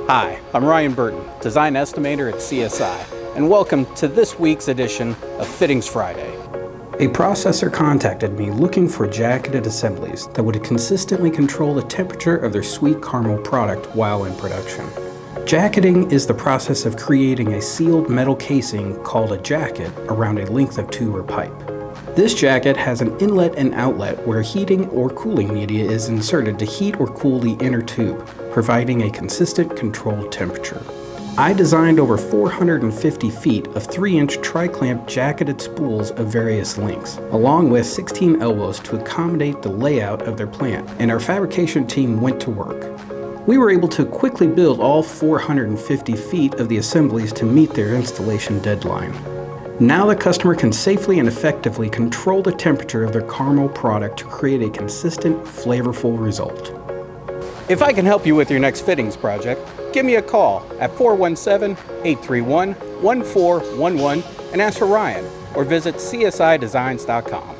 Hi, I'm Ryan Burton, Design Estimator at CSI, and welcome to this week's edition of Fittings Friday. A processor contacted me looking for jacketed assemblies that would consistently control the temperature of their sweet caramel product while in production. Jacketing is the process of creating a sealed metal casing called a jacket around a length of tube or pipe. This jacket has an inlet and outlet where heating or cooling media is inserted to heat or cool the inner tube, providing a consistent controlled temperature. I designed over 450 feet of 3-inch tri-clamp jacketed spools of various lengths, along with 16 elbows to accommodate the layout of their plant, and our fabrication team went to work. We were able to quickly build all 450 feet of the assemblies to meet their installation deadline. Now the customer can safely and effectively control the temperature of their caramel product to create a consistent, flavorful result. If I can help you with your next fittings project, give me a call at 417-831-1411 and ask for Ryan, or visit csidesigns.com.